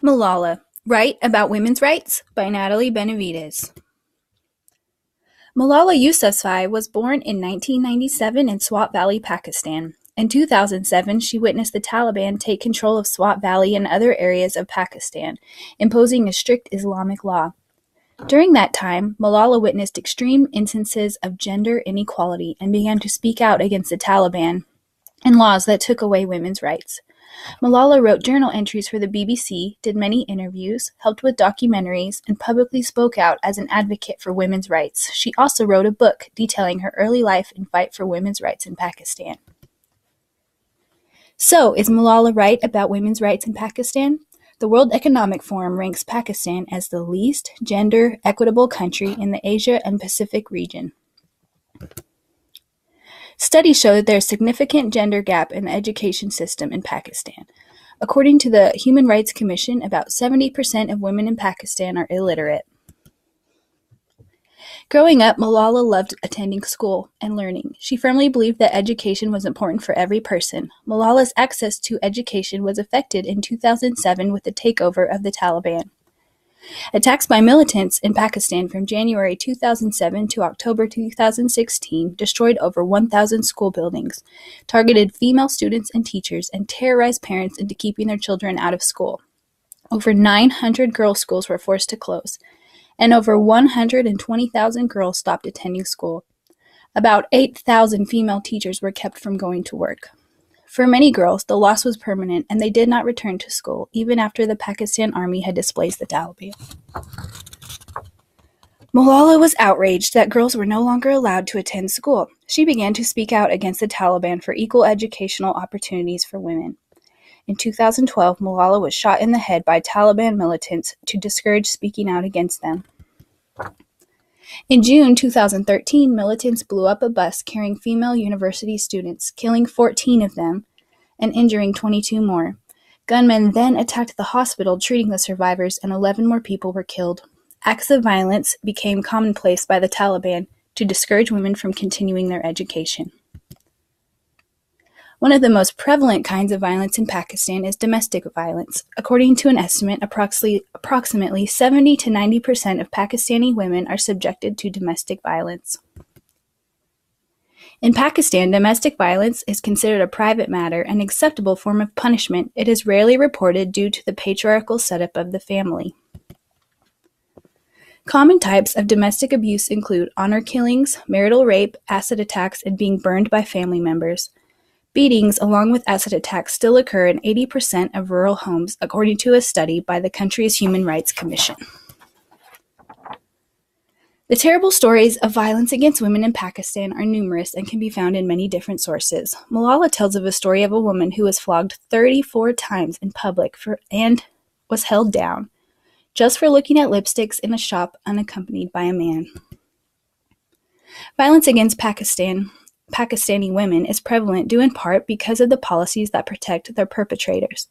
Malala, Write About Women's Rights by Natalie Benavides. Malala Yousafzai was born in 1997 in Swat Valley, Pakistan. In 2007, she witnessed the Taliban take control of Swat Valley and other areas of Pakistan, imposing a strict Islamic law. During that time, Malala witnessed extreme instances of gender inequality and began to speak out against the Taliban and laws that took away women's rights. Malala wrote journal entries for the BBC, did many interviews, helped with documentaries, and publicly spoke out as an advocate for women's rights. She also wrote a book detailing her early life and fight for women's rights in Pakistan. So, is Malala right about women's rights in Pakistan? The World Economic Forum ranks Pakistan as the least gender equitable country in the Asia and Pacific region. Studies show that there is a significant gender gap in the education system in Pakistan. According to the Human Rights Commission, about 70% of women in Pakistan are illiterate. Growing up, Malala loved attending school and learning. She firmly believed that education was important for every person. Malala's access to education was affected in 2007 with the takeover of the Taliban. Attacks by militants in Pakistan from January 2007 to October 2016 destroyed over 1,000 school buildings, targeted female students and teachers, and terrorized parents into keeping their children out of school. Over 900 girls' schools were forced to close, and over 120,000 girls stopped attending school. About 8,000 female teachers were kept from going to work. For many girls, the loss was permanent, and they did not return to school, even after the Pakistan army had displaced the Taliban. Malala was outraged that girls were no longer allowed to attend school. She began to speak out against the Taliban for equal educational opportunities for women. In 2012, Malala was shot in the head by Taliban militants to discourage speaking out against them. In June 2013, militants blew up a bus carrying female university students, killing 14 of them and injuring 22 more. Gunmen then attacked the hospital treating the survivors, and 11 more people were killed. Acts of violence became commonplace by the Taliban to discourage women from continuing their education. One of the most prevalent kinds of violence in Pakistan is domestic violence. According to an estimate, approximately 70 to 90% of Pakistani women are subjected to domestic violence. In Pakistan, domestic violence is considered a private matter, an acceptable form of punishment. It is rarely reported due to the patriarchal setup of the family. Common types of domestic abuse include honor killings, marital rape, acid attacks, and being burned by family members. Beatings, along with acid attacks, still occur in 80% of rural homes, according to a study by the country's Human Rights Commission. The terrible stories of violence against women in Pakistan are numerous and can be found in many different sources. Malala tells of a story of a woman who was flogged 34 times in public and was held down just for looking at lipsticks in a shop unaccompanied by a man. Violence against Pakistani women is prevalent due in part because of the policies that protect their perpetrators.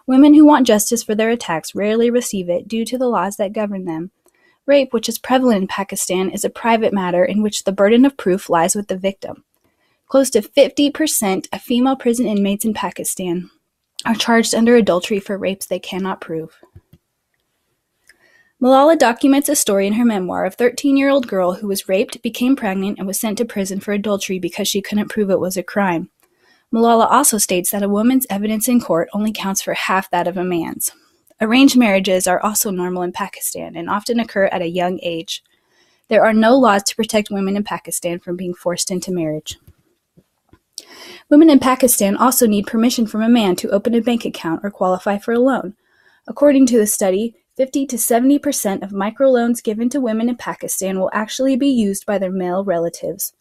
Women who want justice for their attacks rarely receive it due to the laws that govern them. Rape, which is prevalent in Pakistan, is a private matter in which the burden of proof lies with the victim. Close to 50% of female prison inmates in Pakistan are charged under adultery for rapes they cannot prove. Malala documents a story in her memoir of a 13-year-old girl who was raped, became pregnant, and was sent to prison for adultery because she couldn't prove it was a crime. Malala also states that a woman's evidence in court only counts for half that of a man's. Arranged marriages are also normal in Pakistan and often occur at a young age. There are no laws to protect women in Pakistan from being forced into marriage. Women in Pakistan also need permission from a man to open a bank account or qualify for a loan. According to the study, 50 to 70% of microloans given to women in Pakistan will actually be used by their male relatives.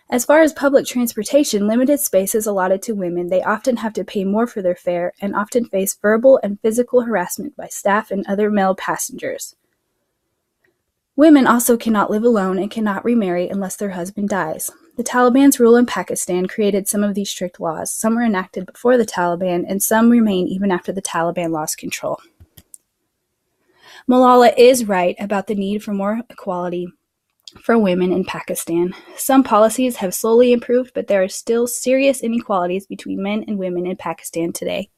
As far as public transportation, limited space is allotted to women. They often have to pay more for their fare and often face verbal and physical harassment by staff and other male passengers. Women also cannot live alone and cannot remarry unless their husband dies. The Taliban's rule in Pakistan created some of these strict laws. Some were enacted before the Taliban, and some remain even after the Taliban lost control. Malala is right about the need for more equality for women in Pakistan. Some policies have slowly improved, but there are still serious inequalities between men and women in Pakistan today.